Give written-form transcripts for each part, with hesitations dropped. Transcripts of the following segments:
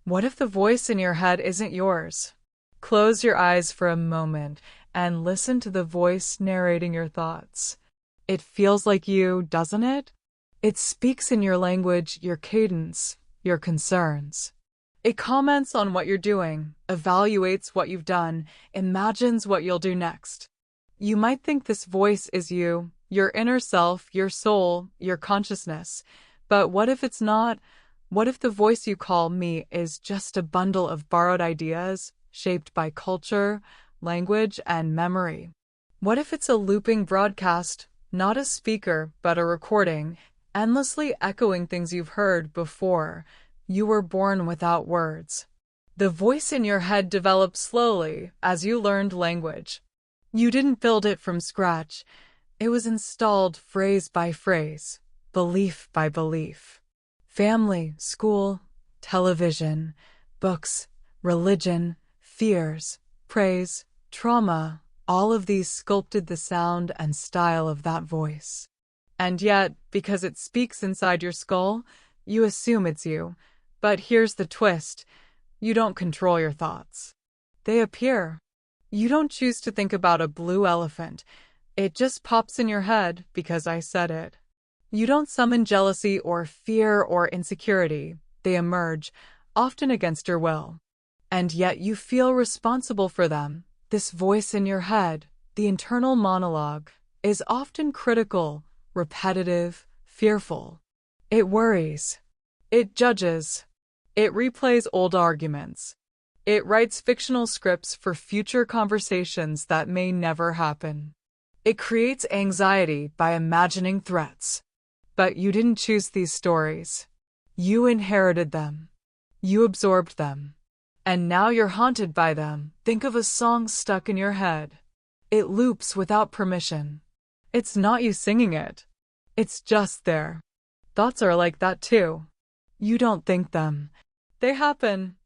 What if the voice in your head isn't yours? Close your eyes for a moment and listen to the voice narrating your thoughts. It feels like you, doesn't it? It speaks in your language, your cadence, your concerns. It comments on what you're doing, evaluates what you've done, imagines what you'll do next. You might think this voice is you, your inner self, your soul, your consciousness. But what if it's not? What if the voice you call me is just a bundle of borrowed ideas, shaped by culture, language, and memory? What if it's a looping broadcast, not a speaker, but a recording, endlessly echoing things you've heard before you were born without words? The voice in your head developed slowly as you learned language. You didn't build it from scratch. It was installed phrase by phrase, belief by belief. Family, school, television, books, religion, fears, praise, trauma, all of these sculpted the sound and style of that voice. And yet, because it speaks inside your skull, you assume it's you. But here's the twist. You don't control your thoughts. They appear. You don't choose to think about a blue elephant. It just pops in your head because I said it. You don't summon jealousy or fear or insecurity. They emerge, often against your will. And yet you feel responsible for them. This voice in your head, the internal monologue, is often critical, repetitive, fearful. It worries. It judges. It replays old arguments. It writes fictional scripts for future conversations that may never happen. It creates anxiety by imagining threats. But you didn't choose these stories. You inherited them. You absorbed them. And now you're haunted by them. Think of a song stuck in your head. It loops without permission. It's not you singing it. It's just there. Thoughts are like that too. You don't think them. They happen.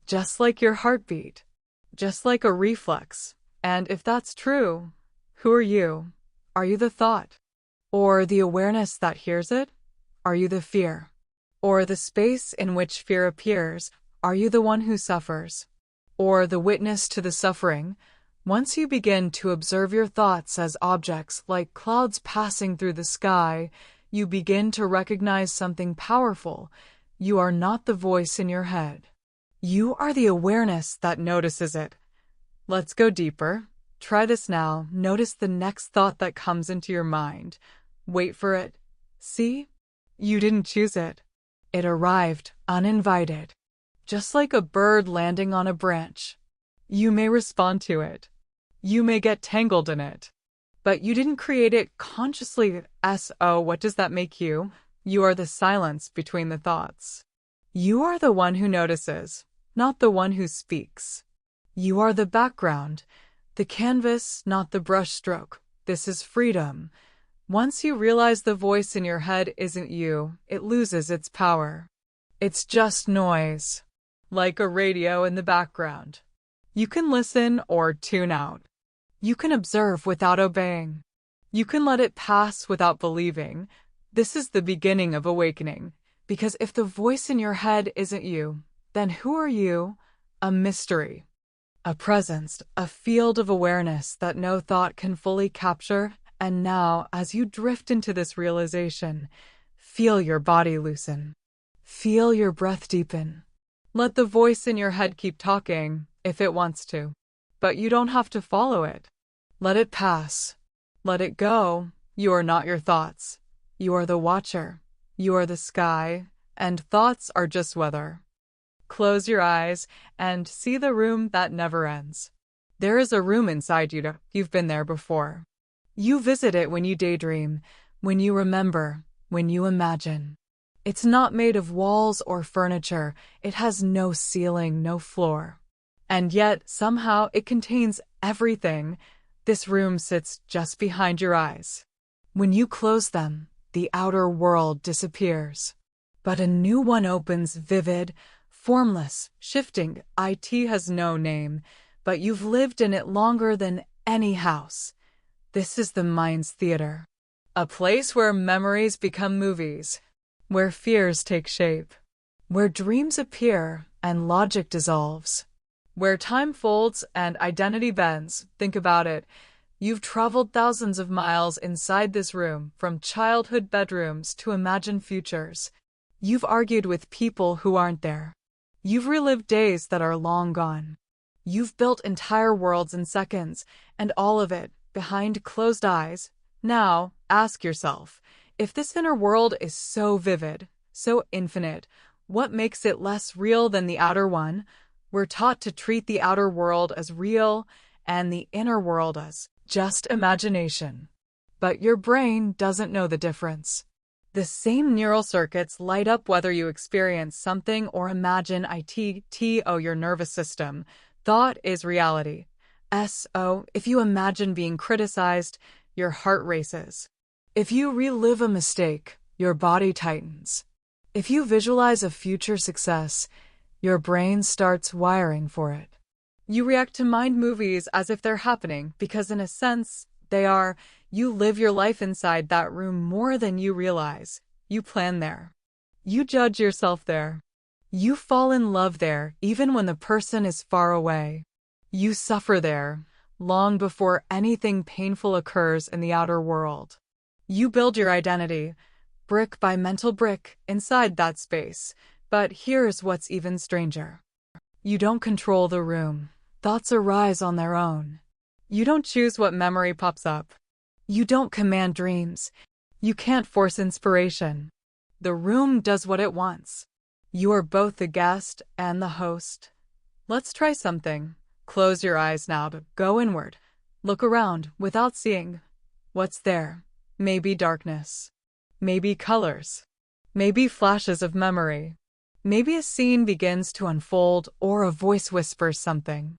Just like your heartbeat. Just like a reflex. And if that's true, who are you? Are you the thought? Or the awareness that hears it? Are you the fear? Or the space in which fear appears? Are you the one who suffers? Or the witness to the suffering? Once you begin to observe your thoughts as objects like clouds passing through the sky, you begin to recognize something powerful. You are not the voice in your head. You are the awareness that notices it. Let's go deeper. Try this now. Notice the next thought that comes into your mind. Wait for it. See? You didn't choose it. It arrived, uninvited. Just like a bird landing on a branch. You may respond to it. You may get tangled in it. But you didn't create it consciously. So, what does that make you? You are the silence between the thoughts. You are the one who notices, not the one who speaks. You are the background, the canvas, not the brushstroke. This is freedom. Once you realize the voice in your head isn't you, it loses its power. It's just noise, like a radio in the background. You can listen or tune out. You can observe without obeying. You can let it pass without believing. This is the beginning of awakening, because if the voice in your head isn't you, then who are you? A mystery. A presence, a field of awareness that no thought can fully capture. And now, as you drift into this realization, feel your body loosen. Feel your breath deepen. Let the voice in your head keep talking, if it wants to. But you don't have to follow it. Let it pass. Let it go. You are not your thoughts. You are the watcher. You are the sky, and thoughts are just weather. Close your eyes and see the room that never ends. There is a room inside you. You've been there before. You visit it when you daydream, when you remember, when you imagine. It's not made of walls or furniture. It has no ceiling, no floor. And yet, somehow, it contains everything. This room sits just behind your eyes. When you close them, the outer world disappears. But a new one opens, vivid, formless, shifting. It has no name, but you've lived in it longer than any house. This is the mind's theater. A place where memories become movies, where fears take shape, where dreams appear and logic dissolves, where time folds and identity bends. Think about it. You've traveled thousands of miles inside this room, from childhood bedrooms to imagined futures. You've argued with people who aren't there. You've relived days that are long gone. You've built entire worlds in seconds, and all of it behind closed eyes. Now, ask yourself, if this inner world is so vivid, so infinite, what makes it less real than the outer one? We're taught to treat the outer world as real and the inner world as just imagination. But your brain doesn't know the difference. The same neural circuits light up whether you experience something or imagine it. Your nervous system. Thought is reality. If you imagine being criticized, your heart races. If you relive a mistake, your body tightens. If you visualize a future success, your brain starts wiring for it. You react to mind movies as if they're happening because, in a sense, they are. You live your life inside that room more than you realize. You plan there. You judge yourself there. You fall in love there even when the person is far away. You suffer there long before anything painful occurs in the outer world. You build your identity, brick by mental brick, inside that space. But here's what's even stranger. You don't control the room. Thoughts arise on their own. You don't choose what memory pops up. You don't command dreams. You can't force inspiration. The room does what it wants. You are both the guest and the host. Let's try something. Close your eyes now to go inward. Look around without seeing. What's there? Maybe darkness. Maybe colors. Maybe flashes of memory. Maybe a scene begins to unfold or a voice whispers something.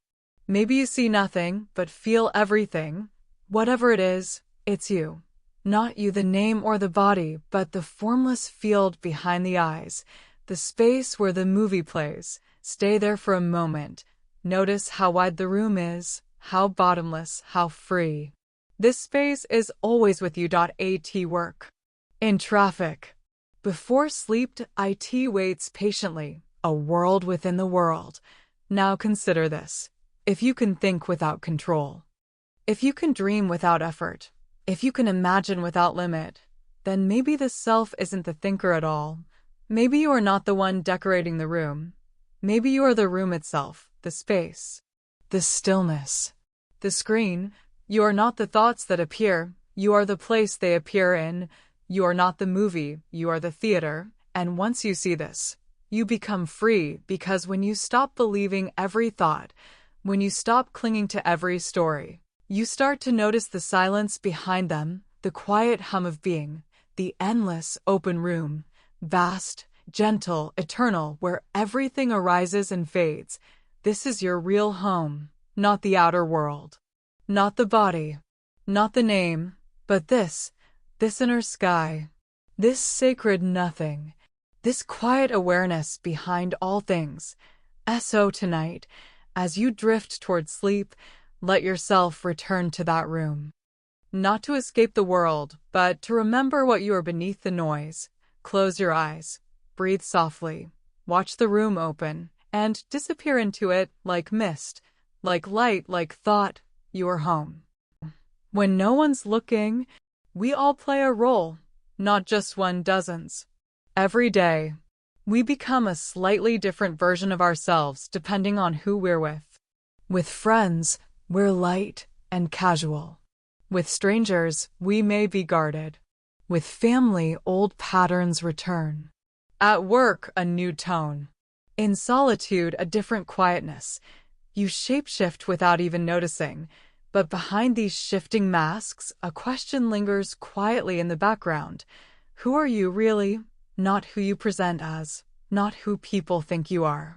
Maybe you see nothing but feel everything. Whatever it is, it's you. Not you, the name or the body, but the formless field behind the eyes, the space where the movie plays. Stay there for a moment. Notice how wide the room is, how bottomless, how free. This space is always with you. At work. In traffic. Before sleep, it waits patiently, a world within the world. Now consider this. If you can think without control, if you can dream without effort, if you can imagine without limit, then maybe the self isn't the thinker at all. Maybe you are not the one decorating the room. Maybe you are the room itself, the space, the stillness, the screen. You are not the thoughts that appear. You are the place they appear in. You are not the movie. You are the theater. And once you see this, you become free, because when you stop believing every thought, when you stop clinging to every story, you start to notice the silence behind them, the quiet hum of being, the endless open room, vast, gentle, eternal, where everything arises and fades. This is your real home, not the outer world, not the body, not the name, but this inner sky, this sacred nothing, this quiet awareness behind all things. So tonight, as you drift toward sleep, let yourself return to that room. Not to escape the world, but to remember what you are beneath the noise. Close your eyes, breathe softly, watch the room open, and disappear into it like mist, like light, like thought. You are home. When no one's looking, we all play a role, not just one, dozens. Every day, we become a slightly different version of ourselves depending on who we're with. With friends, we're light and casual. With strangers, we may be guarded. With family, old patterns return. At work, a new tone. In solitude, a different quietness. You shapeshift without even noticing. But behind these shifting masks, a question lingers quietly in the background. Who are you really? Not who you present as, not who people think you are,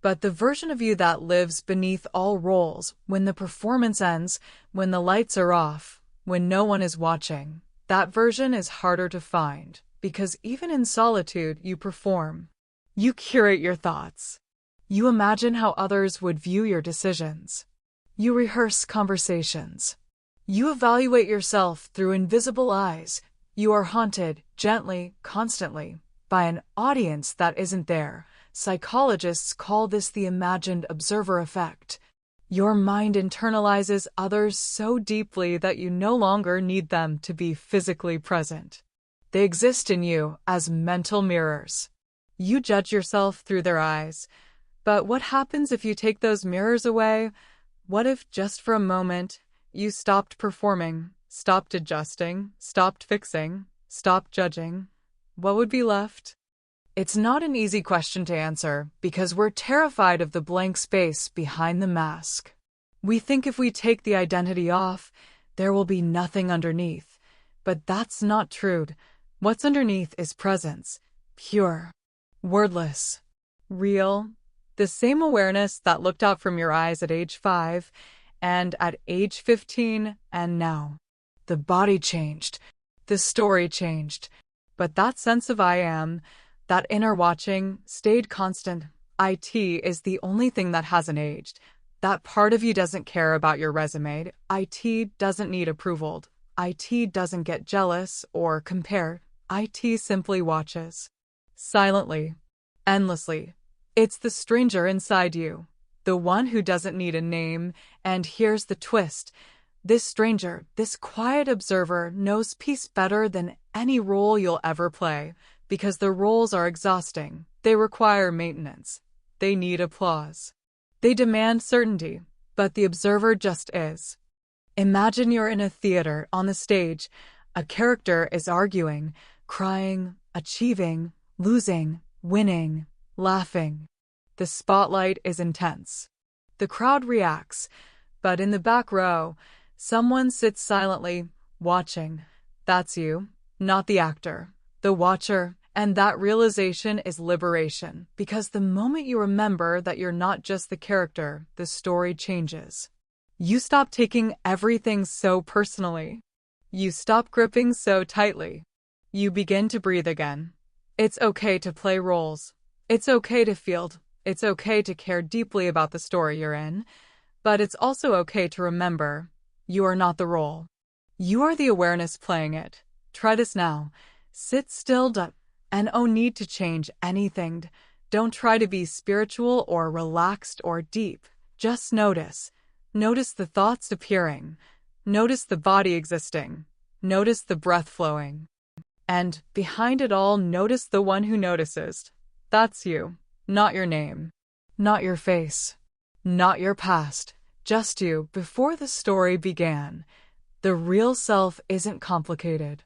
but the version of you that lives beneath all roles. When the performance ends, when the lights are off, when no one is watching, that version is harder to find, because even in solitude you perform. You curate your thoughts. You imagine how others would view your decisions. You rehearse conversations. You evaluate yourself through invisible eyes. You are haunted, gently, constantly, by an audience that isn't there, Psychologists call this the imagined observer effect. Your mind internalizes others so deeply that you no longer need them to be physically present. They exist in you as mental mirrors. You judge yourself through their eyes. But what happens if you take those mirrors away? What if, just for a moment, you stopped performing, stopped adjusting, stopped fixing, stopped judging? What would be left? It's not an easy question to answer because we're terrified of the blank space behind the mask. We think if we take the identity off, there will be nothing underneath. But that's not true. What's underneath is presence, pure, wordless, real, the same awareness that looked out from your eyes at age 5 and at age 15 and now. The body changed, the story changed, but that sense of I am, that inner watching, stayed constant. IT is the only thing that hasn't aged. That part of you doesn't care about your resume. IT doesn't need approval. IT doesn't get jealous or compare. IT simply watches. Silently. Endlessly. It's the stranger inside you. The one who doesn't need a name. And here's the twist. This stranger, this quiet observer, knows peace better than any role you'll ever play. Because the roles are exhausting. They require maintenance. They need applause. They demand certainty, but the observer just is. Imagine you're in a theater on the stage. A character is arguing, crying, achieving, losing, winning, laughing. The spotlight is intense. The crowd reacts, but in the back row, someone sits silently, watching. That's you, not the actor. The watcher, and that realization is liberation, because the moment you remember that you're not just the character, the story changes. You stop taking everything so personally. You stop gripping so tightly. You begin to breathe again. It's okay to play roles. It's okay to feel. It's okay to care deeply about the story you're in. But it's also okay to remember, you are not the role. You are the awareness playing it. Try this now. Sit still, and no need to change anything. Don't try to be spiritual or relaxed or deep. Just notice. Notice the thoughts appearing. Notice the body existing. Notice the breath flowing. And, behind it all, notice the one who notices. That's you. Not your name. Not your face. Not your past. Just you, before the story began. The real self isn't complicated.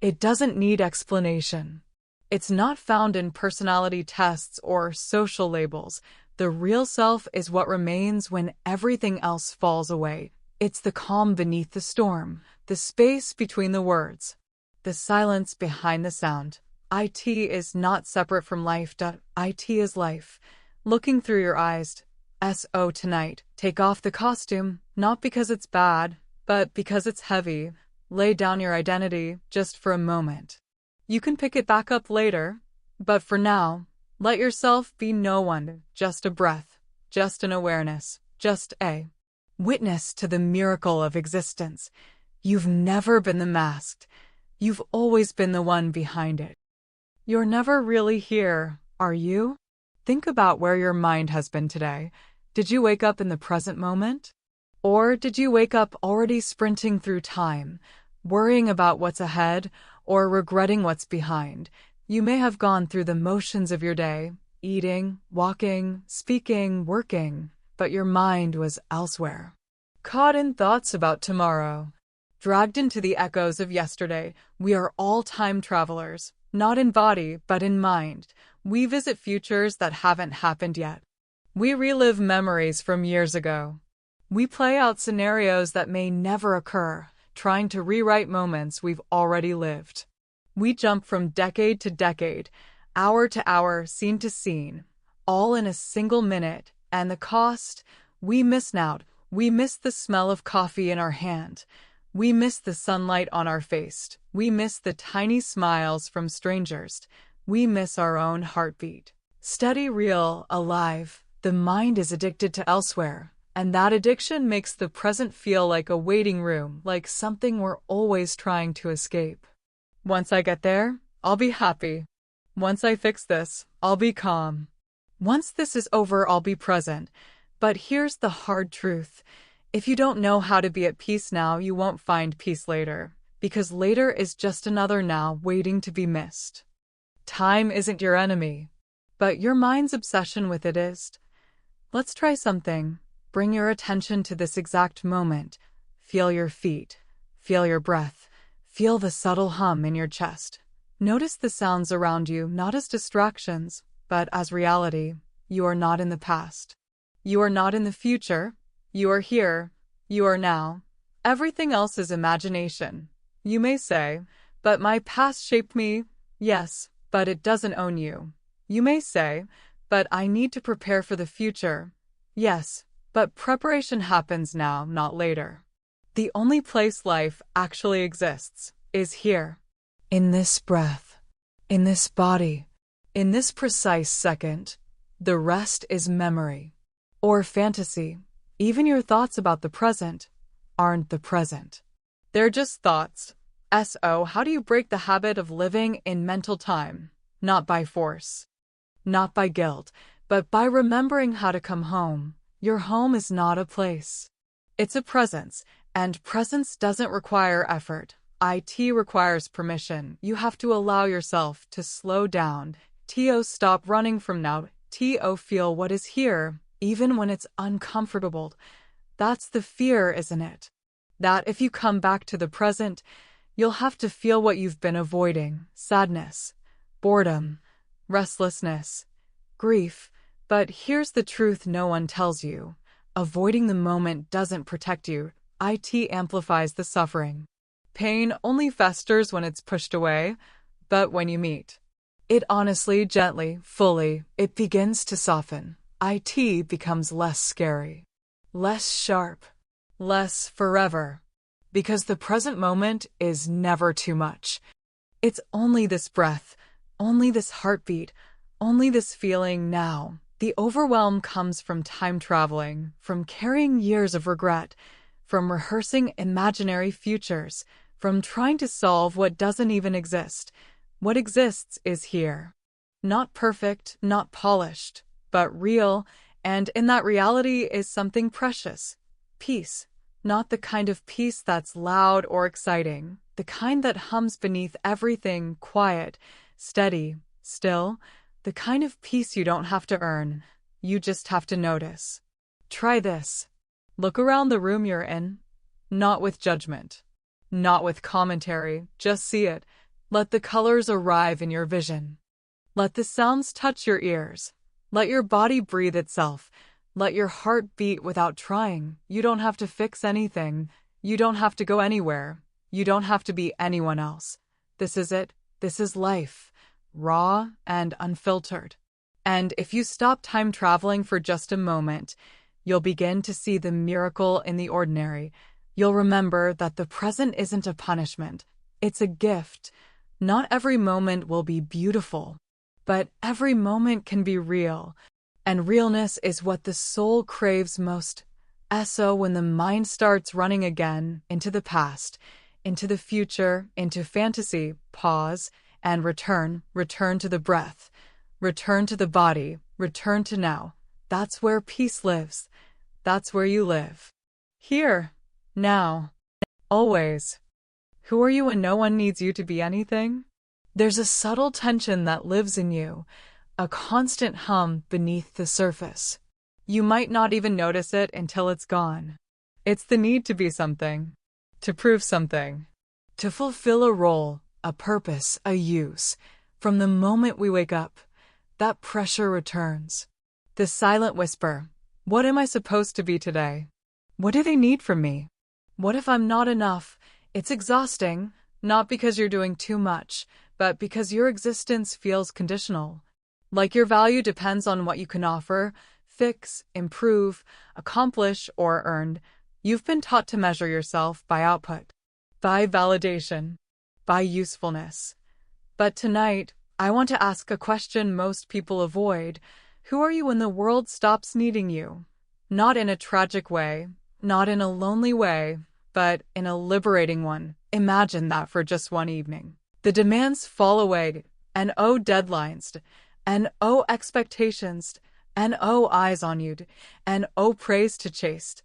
It doesn't need explanation. It's not found in personality tests or social labels. The real self is what remains when everything else falls away. It's the calm beneath the storm, the space between the words, the silence behind the sound. IT is not separate from life. IT is life. Looking through your eyes. So tonight, take off the costume, not because it's bad, but because it's heavy. Lay down your identity just for a moment. You can pick it back up later, but for now, let yourself be no one, just a breath, just an awareness, just a witness to the miracle of existence. You've never been the masked. You've always been the one behind it. You're never really here, are you? Think about where your mind has been today. Did you wake up in the present moment? Or did you wake up already sprinting through time, worrying about what's ahead or regretting what's behind? You may have gone through the motions of your day, eating, walking, speaking, working, but your mind was elsewhere. Caught in thoughts about tomorrow. Dragged into the echoes of yesterday. We are all time travelers, not in body, but in mind. We visit futures that haven't happened yet. We relive memories from years ago. We play out scenarios that may never occur, trying to rewrite moments we've already lived. We jump from decade to decade, hour to hour, scene to scene, all in a single minute, and the cost? We miss out. We miss the smell of coffee in our hand. We miss the sunlight on our face. We miss the tiny smiles from strangers. We miss our own heartbeat. Steady, real, alive. The mind is addicted to elsewhere. And that addiction makes the present feel like a waiting room, like something we're always trying to escape. Once I get there, I'll be happy. Once I fix this, I'll be calm. Once this is over, I'll be present. But here's the hard truth. If you don't know how to be at peace now, you won't find peace later, because later is just another now waiting to be missed. Time isn't your enemy, but your mind's obsession with it is. Let's try something. Bring your attention to this exact moment. Feel your feet. Feel your breath. Feel the subtle hum in your chest. Notice the sounds around you, not as distractions, but as reality. You are not in the past. You are not in the future. You are here. You are now. Everything else is imagination. You may say, but my past shaped me. Yes, but it doesn't own you. You may say, but I need to prepare for the future. Yes, but preparation happens now, not later. The only place life actually exists is here. In this breath. In this body. In this precise second. The rest is memory. Or fantasy. Even your thoughts about the present aren't the present. They're just thoughts. So, how do you break the habit of living in mental time? Not by force. Not by guilt, but by remembering how to come home. Your home is not a place. It's a presence, and presence doesn't require effort. It requires permission. You have to allow yourself to slow down. Stop running from now. Feel what is here, even when it's uncomfortable. That's the fear, isn't it? That if you come back to the present, you'll have to feel what you've been avoiding. Sadness, boredom, restlessness, grief. But here's the truth no one tells you. Avoiding the moment doesn't protect you. It amplifies the suffering. Pain only festers when it's pushed away, but when you meet it honestly, gently, fully, it begins to soften. It becomes less scary, less sharp, less forever. Because the present moment is never too much. It's only this breath, only this heartbeat, only this feeling now. The overwhelm comes from time traveling, from carrying years of regret, from rehearsing imaginary futures, from trying to solve what doesn't even exist. What exists is here. Not perfect, not polished, but real, and in that reality is something precious. Peace. Not the kind of peace that's loud or exciting, the kind that hums beneath everything, quiet, steady, still, the kind of peace you don't have to earn, you just have to notice. Try this. Look around the room you're in, not with judgment, not with commentary, just see it. Let the colors arrive in your vision. Let the sounds touch your ears. Let your body breathe itself. Let your heart beat without trying. You don't have to fix anything. You don't have to go anywhere. You don't have to be anyone else. This is it. This is life. Raw and unfiltered. And if you stop time traveling for just a moment, you'll begin to see the miracle in the ordinary. You'll remember that the present isn't a punishment. It's a gift. Not every moment will be beautiful, but every moment can be real. And realness is what the soul craves most. So when the mind starts running again into the past, into the future, into fantasy, pause and return to the breath, return to the body, return to now. That's where peace lives. That's where you live. Here, now, always. Who are you when no one needs you to be anything? There's a subtle tension that lives in you, a constant hum beneath the surface. You might not even notice it until it's gone. It's the need to be something, to prove something, to fulfill a role, a purpose, a use. From the moment we wake up, that pressure returns. The silent whisper, what am I supposed to be today? What do they need from me? What if I'm not enough? It's exhausting, not because you're doing too much, but because your existence feels conditional. Like your value depends on what you can offer, fix, improve, accomplish, or earn. You've been taught to measure yourself by output, by validation, by usefulness. But tonight, I want to ask a question most people avoid. Who are you when the world stops needing you? Not in a tragic way, not in a lonely way, but in a liberating one. Imagine that for just one evening. The demands fall away, and deadlines, and expectations, and oh eyes on you, and oh praise to chase,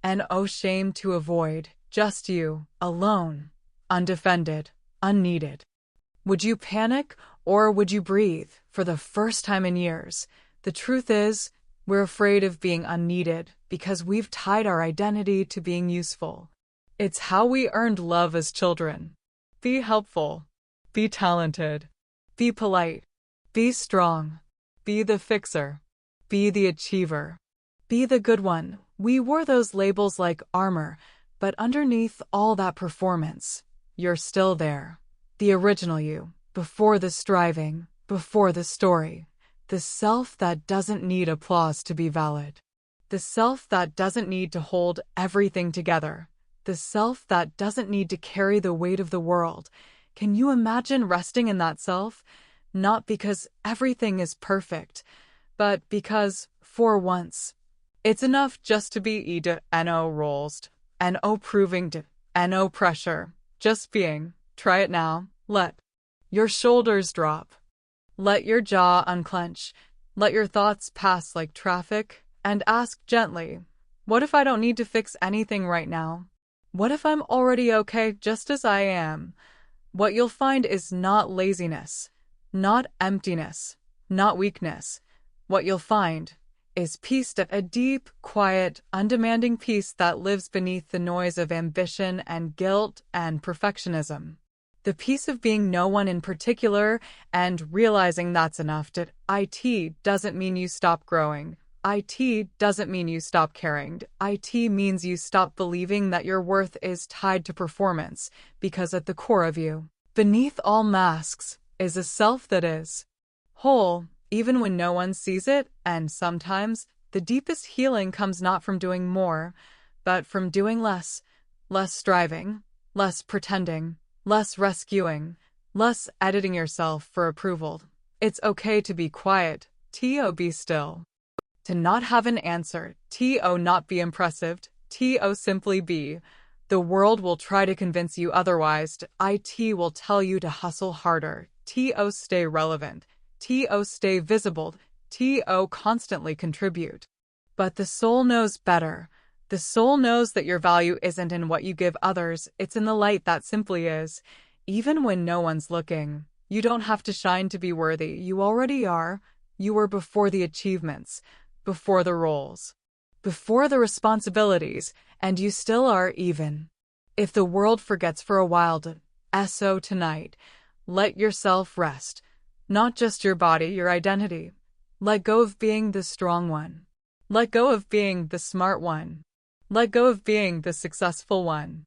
and oh shame to avoid, just you, alone, undefended, unneeded. Would you panic or would you breathe for the first time in years? The truth is, we're afraid of being unneeded because we've tied our identity to being useful. It's how we earned love as children. Be helpful. Be talented. Be polite. Be strong. Be the fixer. Be the achiever. Be the good one. We wore those labels like armor, but underneath all that performance, you're still there. The original you, before the striving, before the story. The self that doesn't need applause to be valid. The self that doesn't need to hold everything together. The self that doesn't need to carry the weight of the world. Can you imagine resting in that self? Not because everything is perfect, but because, for once, it's enough just to be no roles, and oh proving to, and oh pressure. Just being. Try it now. Let your shoulders drop. Let your jaw unclench. Let your thoughts pass like traffic, and ask gently, what if I don't need to fix anything right now? What if I'm already okay just as I am? What you'll find is not laziness, not emptiness, not weakness. What you'll find is peace, a deep, quiet, undemanding peace that lives beneath the noise of ambition and guilt and perfectionism. The peace of being no one in particular and realizing that's enough. It doesn't mean you stop growing. It doesn't mean you stop caring. It means you stop believing that your worth is tied to performance, because at the core of you, beneath all masks, is a self that is whole, even when no one sees it, and sometimes the deepest healing comes not from doing more, but from doing less. Less striving, less pretending, less rescuing, less editing yourself for approval. It's okay to be quiet, be still. To not have an answer, not be impressive, simply be. The world will try to convince you otherwise. It will tell you to hustle harder, stay relevant, stay visible, constantly contribute. But the soul knows better. The soul knows that your value isn't in what you give others, it's in the light that simply is. Even when no one's looking, you don't have to shine to be worthy. You already are. You were before the achievements, before the roles, before the responsibilities, and you still are even. If the world forgets for a while tonight, let yourself rest. Not just your body, your identity. Let go of being the strong one. Let go of being the smart one. Let go of being the successful one.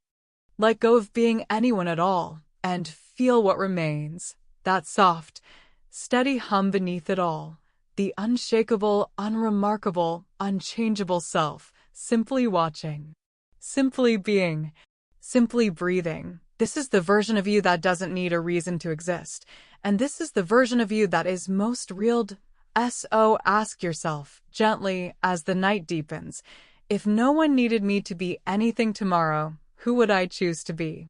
Let go of being anyone at all, and feel what remains. That soft, steady hum beneath it all. The unshakable, unremarkable, unchangeable self, simply watching. Simply being. Simply breathing. This is the version of you that doesn't need a reason to exist. And this is the version of you that is most real. Ask yourself, gently, as the night deepens, if no one needed me to be anything tomorrow, who would I choose to be?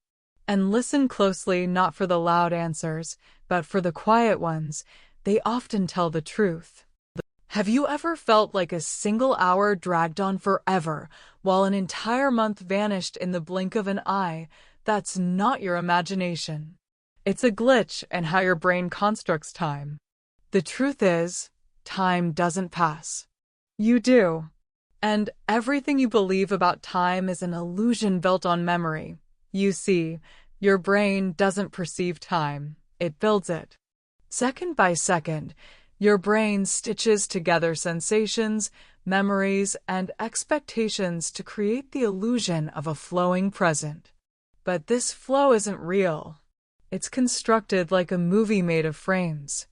And listen closely, not for the loud answers, but for the quiet ones. They often tell the truth. Have you ever felt like a single hour dragged on forever, while an entire month vanished in the blink of an eye? That's not your imagination. It's a glitch in how your brain constructs time. The truth is, time doesn't pass. You do. And everything you believe about time is an illusion built on memory. You see, your brain doesn't perceive time, it builds it. Second by second, your brain stitches together sensations, memories, and expectations to create the illusion of a flowing present. But this flow isn't real. It's constructed like a movie made of frames.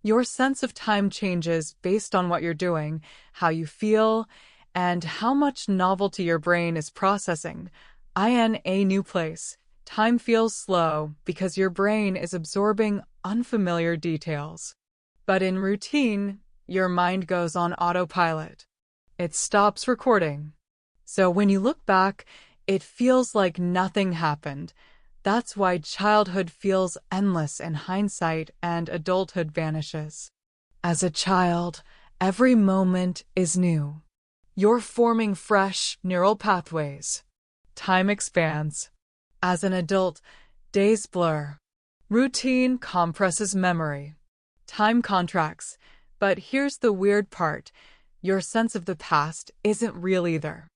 Your sense of time changes based on what you're doing, how you feel, and how much novelty your brain is processing. In a new place, time feels slow because your brain is absorbing unfamiliar details. But in routine, your mind goes on autopilot. It stops recording. So when you look back, it feels like nothing happened. That's why childhood feels endless in hindsight and adulthood vanishes. As a child, Every moment is new. You're forming fresh neural pathways. Time expands. As an adult, days blur. Routine compresses memory. Time contracts. But here's the weird part. Your sense of the past isn't real either.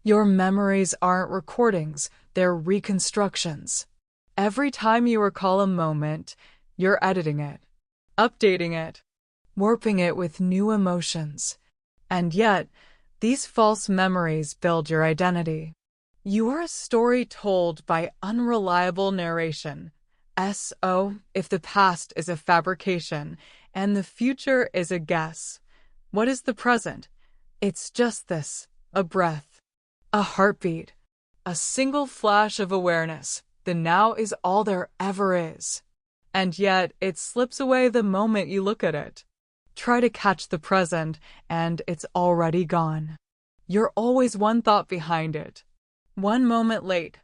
Your memories aren't recordings, they're reconstructions. Every time you recall a moment, you're editing it, updating it, warping it with new emotions. And yet, these false memories build your identity. You are a story told by unreliable narration. So, if the past is a fabrication and the future is a guess, what is the present? It's just this, a breath, a heartbeat, a single flash of awareness. The now is all there ever is. And yet, it slips away the moment you look at it. Try to catch the present, and it's already gone. You're always one thought behind it. One moment late.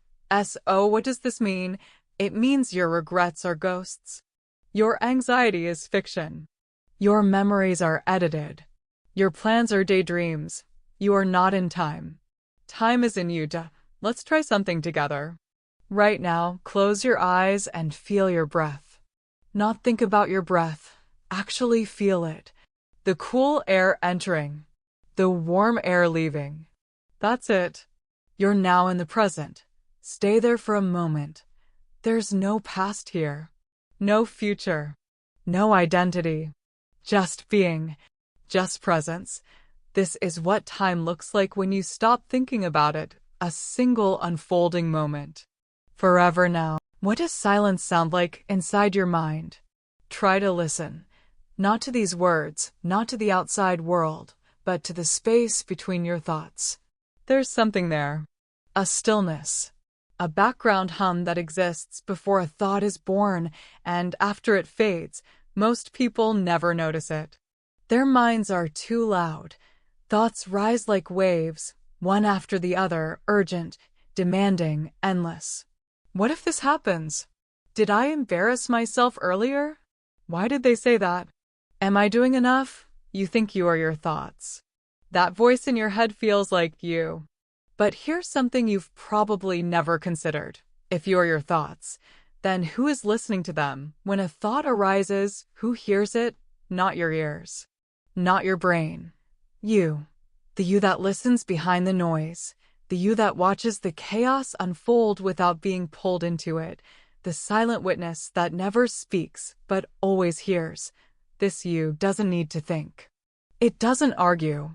What does this mean? It means your regrets are ghosts. Your anxiety is fiction. Your memories are edited. Your plans are daydreams. You are not in time. Time is in you. Let's try something together. Right now, close your eyes and feel your breath. Not think about your breath. Actually feel it. The cool air entering. The warm air leaving. That's it. You're now in the present. Stay there for a moment. There's no past here. No future. No identity. Just being. Just presence. This is what time looks like when you stop thinking about it. A single unfolding moment. Forever now. What does silence sound like inside your mind? Try to listen. Not to these words, not to the outside world, but to the space between your thoughts. There's something there. A stillness. A background hum that exists before a thought is born, and after it fades, most people never notice it. Their minds are too loud. Thoughts rise like waves, one after the other, urgent, demanding, endless. What if this happens? Did I embarrass myself earlier? Why did they say that? Am I doing enough? You think you are your thoughts. That voice in your head feels like you. But here's something you've probably never considered. If you're your thoughts, then who is listening to them? When a thought arises, who hears it? Not your ears. Not your brain. You. The you that listens behind the noise. The you that watches the chaos unfold without being pulled into it. The silent witness that never speaks, but always hears. This you doesn't need to think. It doesn't argue.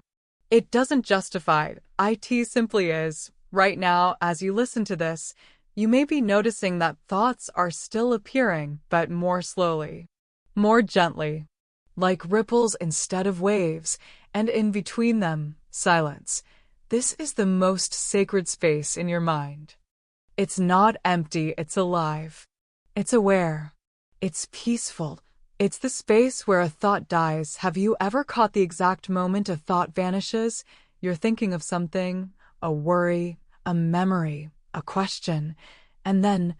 It doesn't justify. It simply is. Right now, as you listen to this, you may be noticing that thoughts are still appearing, but more slowly, more gently, like ripples instead of waves, and in between them, silence. This is the most sacred space in your mind. It's not empty, it's alive. It's aware. It's peaceful. It's the space where a thought dies. Have you ever caught the exact moment a thought vanishes? You're thinking of something, a worry, a memory, a question, and then,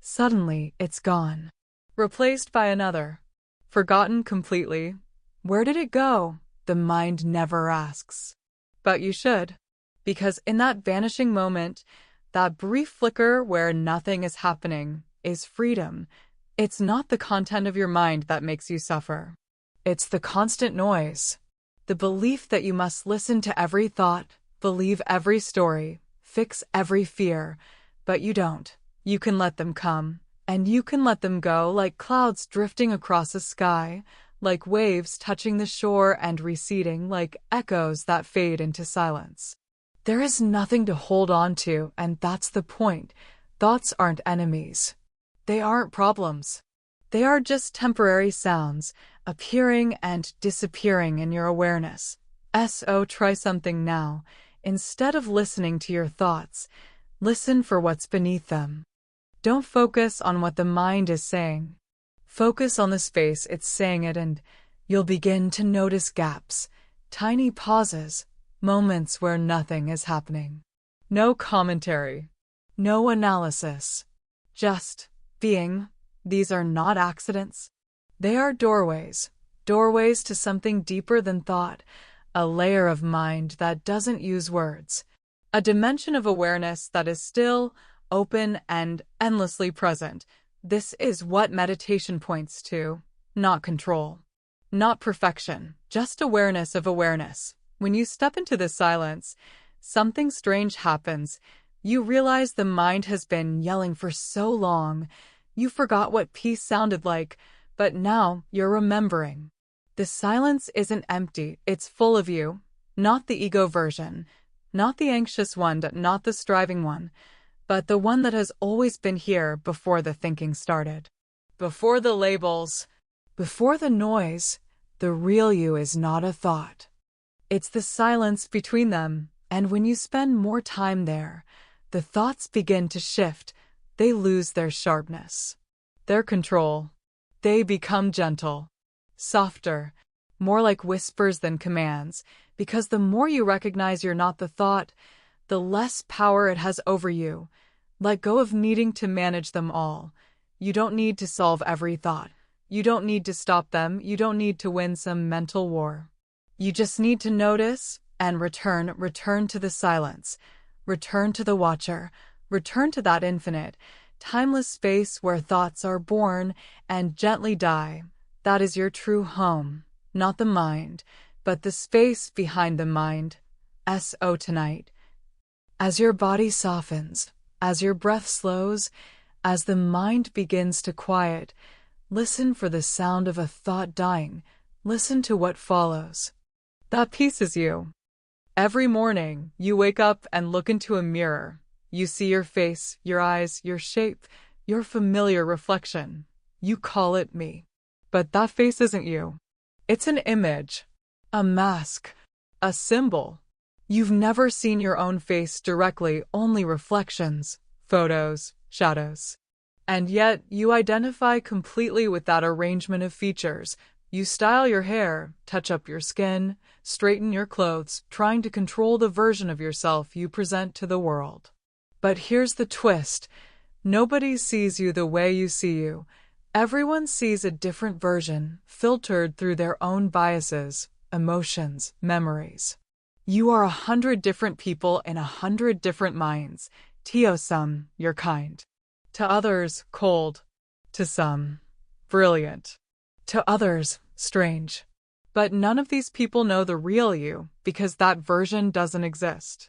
suddenly, it's gone. Replaced by another. Forgotten completely. Where did it go? The mind never asks. But you should. Because in that vanishing moment, that brief flicker where nothing is happening, is freedom. It's not the content of your mind that makes you suffer. It's the constant noise. The belief that you must listen to every thought, believe every story, fix every fear. But you don't. You can let them come, and you can let them go like clouds drifting across a sky, like waves touching the shore and receding, like echoes that fade into silence. There is nothing to hold on to, and that's the point. Thoughts aren't enemies. They aren't problems. They are just temporary sounds, appearing and disappearing in your awareness. Try something now. Instead of listening to your thoughts, listen for what's beneath them. Don't focus on what the mind is saying. Focus on the space it's saying it, and you'll begin to notice gaps, tiny pauses, moments where nothing is happening. No commentary. No analysis. Just being. These are not accidents. They are doorways. doorways to something deeper than thought, a layer of mind that doesn't use words, a dimension of awareness that is still, open, and endlessly present. This is what meditation points to, not control, not perfection, just awareness of awareness. When you step into this silence, something strange happens. You realize the mind has been yelling for so long. You forgot what peace sounded like, but now you're remembering. The silence isn't empty, it's full of you, not the ego version, not the anxious one, not the striving one, but the one that has always been here before the thinking started. Before the labels, before the noise, the real you is not a thought. It's the silence between them, and when you spend more time there, the thoughts begin to shift. They lose their sharpness, their control. They become gentle, softer, more like whispers than commands, because the more you recognize you're not the thought, the less power it has over you. Let go of needing to manage them all. You don't need to solve every thought. You don't need to stop them. You don't need to win some mental war. You just need to notice and return to the silence, return to the watcher, return to that infinite, timeless space where thoughts are born and gently die. That is your true home, not the mind, but the space behind the mind. So tonight, as your body softens, as your breath slows, as the mind begins to quiet, listen for the sound of a thought dying. Listen to what follows. That piece is you. Every morning, you wake up and look into a mirror. You see your face, your eyes, your shape, your familiar reflection. You call it me. But that face isn't you. It's an image, a mask, a symbol. You've never seen your own face directly, only reflections, photos, shadows. And yet, you identify completely with that arrangement of features. You style your hair, touch up your skin, straighten your clothes, trying to control the version of yourself you present to the world. But here's the twist. Nobody sees you the way you see you. Everyone sees a different version, filtered through their own biases, emotions, memories. You are 100 different people in 100 different minds. To some, you're kind. To others, cold. To some, brilliant. To others, strange. But none of these people know the real you, because that version doesn't exist.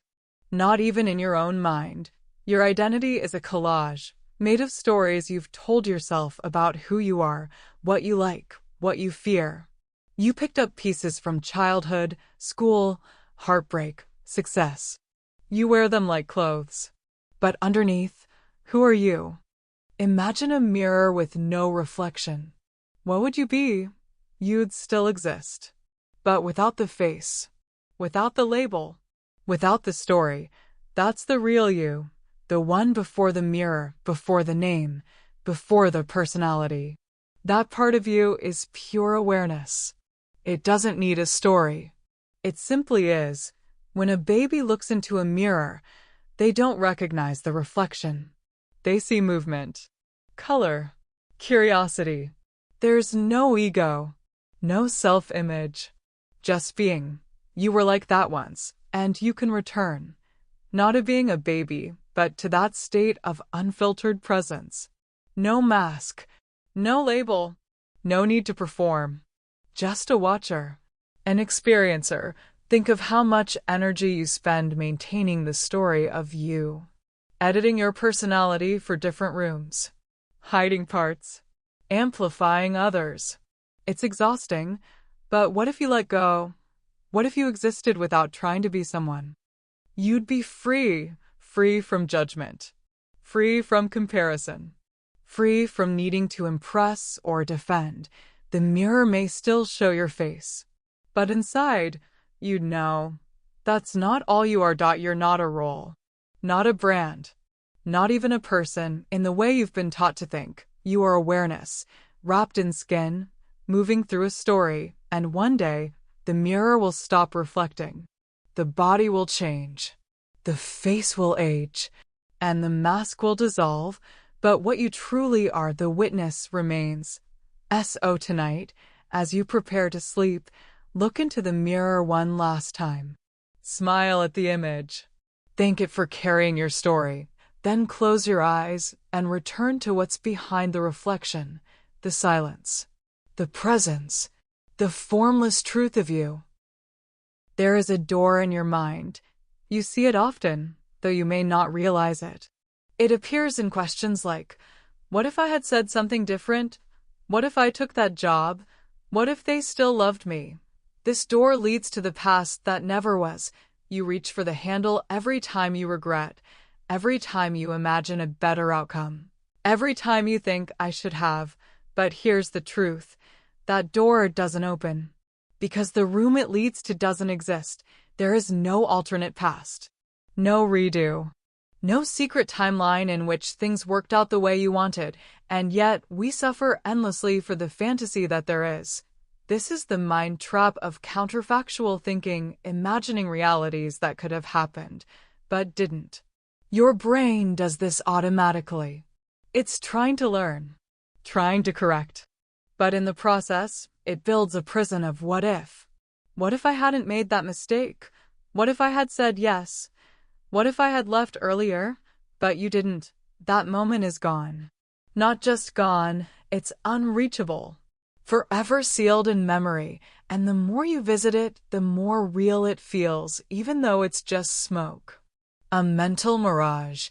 Not even in your own mind. Your identity is a collage, made of stories you've told yourself about who you are, what you like, what you fear. You picked up pieces from childhood, school, heartbreak, success. You wear them like clothes. But underneath, who are you? Imagine a mirror with no reflection. What would you be? You'd still exist. But without the face, without the label, without the story. That's the real you. The one before the mirror, before the name, before the personality. That part of you is pure awareness. It doesn't need a story. It simply is. When a baby looks into a mirror, they don't recognize the reflection. They see movement, color, curiosity. There's no ego, no self-image, just being. You were like that once, and you can return. Not to being a baby, but to that state of unfiltered presence. No mask, no label, no need to perform. Just a watcher, an experiencer. Think of how much energy you spend maintaining the story of you. Editing your personality for different rooms. Hiding parts. Amplifying others. It's exhausting, but what if you let go? What if you existed without trying to be someone? You'd be free, free from judgment, free from comparison, free from needing to impress or defend. The mirror may still show your face, but inside, you'd know that's not all you are. You're not a role, not a brand, not even a person in the way you've been taught to think. You are awareness, wrapped in skin, moving through a story, and one day, the mirror will stop reflecting. The body will change, the face will age, and the mask will dissolve, but what you truly are, the witness, remains. So tonight, As you prepare to sleep, look into the mirror one last time. Smile at the image. Thank it for carrying your story. Then close your eyes and return to what's behind the reflection, the silence, the presence, the formless truth of you. There is a door in your mind. You see it often, though you may not realize it. It appears in questions like, what if I had said something different? What if I took that job? What if they still loved me? This door leads to the past that never was. You reach for the handle every time you regret, every time you imagine a better outcome, every time you think I should have. But here's the truth. That door doesn't open. Because the room it leads to doesn't exist. There is no alternate past. No redo. No secret timeline in which things worked out the way you wanted, and yet we suffer endlessly for the fantasy that there is. This is the mind trap of counterfactual thinking, imagining realities that could have happened, but didn't. Your brain does this automatically. It's trying to learn, trying to correct. But in the process, it builds a prison of what if. What if I hadn't made that mistake? What if I had said yes? What if I had left earlier? But you didn't. That moment is gone. Not just gone, it's unreachable. Forever sealed in memory, and the more you visit it, the more real it feels, even though it's just smoke. A mental mirage.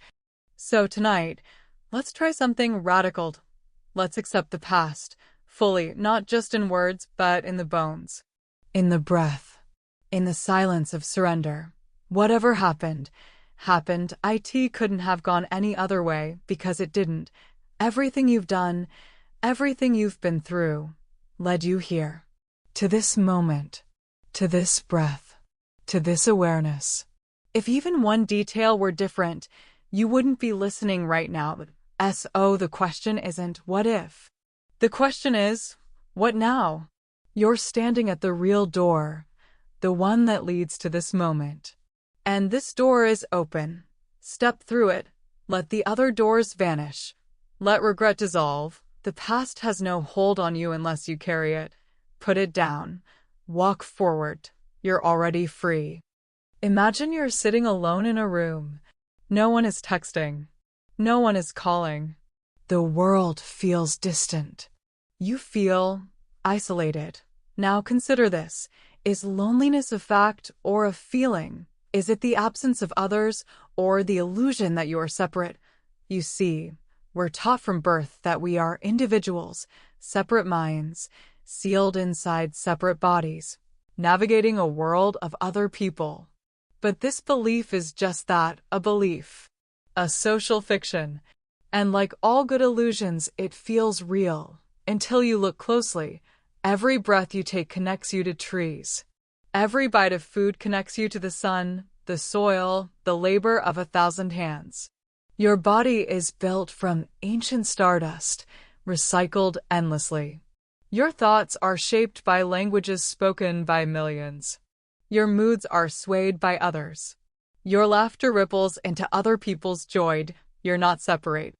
So tonight, let's try something radical. Let's accept the past, fully, not just in words, but in the bones. In the breath. In the silence of surrender. Whatever happened, happened. It couldn't have gone any other way, because it didn't. Everything you've done, everything you've been through, led you here. To this moment. To this breath. To this awareness. If even one detail were different, you wouldn't be listening right now. So the question isn't, what if? The question is, what now? You're standing at the real door, the one that leads to this moment. And this door is open. Step through it. Let the other doors vanish. Let regret dissolve. The past has no hold on you unless you carry it. Put it down. Walk forward. You're already free. Imagine you're sitting alone in a room. No one is texting. No one is calling. The world feels distant. You feel isolated. Now consider this. Is loneliness a fact or a feeling? Is it the absence of others or the illusion that you are separate? You see, we're taught from birth that we are individuals, separate minds, sealed inside separate bodies, navigating a world of other people. But this belief is just that, a belief, a social fiction. And like all good illusions, it feels real. Until you look closely, every breath you take connects you to trees. Every bite of food connects you to the sun, the soil, the labor of 1,000 hands. Your body is built from ancient stardust, recycled endlessly. Your thoughts are shaped by languages spoken by millions. Your moods are swayed by others. Your laughter ripples into other people's joy. You're not separate.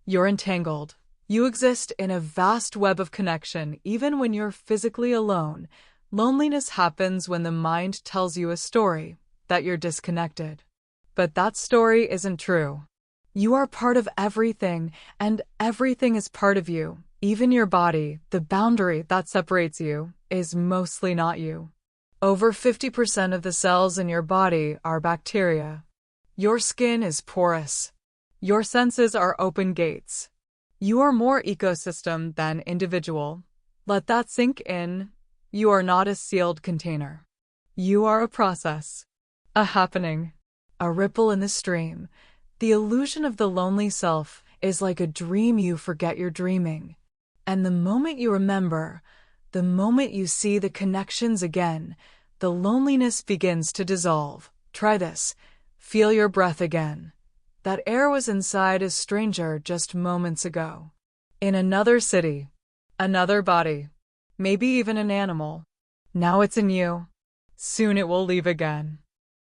You're entangled. You exist in a vast web of connection even when you're physically alone. Loneliness happens when the mind tells you a story, that you're disconnected. But that story isn't true. You are part of everything, and everything is part of you. Even your body, the boundary that separates you, is mostly not you. Over 50% of the cells in your body are bacteria. Your skin is porous. Your senses are open gates. You are more ecosystem than individual. Let that sink in. You are not a sealed container. You are a process, a happening, a ripple in the stream. The illusion of the lonely self is like a dream you forget you're dreaming. And the moment you remember, the moment you see the connections again, the loneliness begins to dissolve. Try this. Feel your breath again. That air was inside a stranger just moments ago. In another city, another body, maybe even an animal. Now it's in you. Soon it will leave again.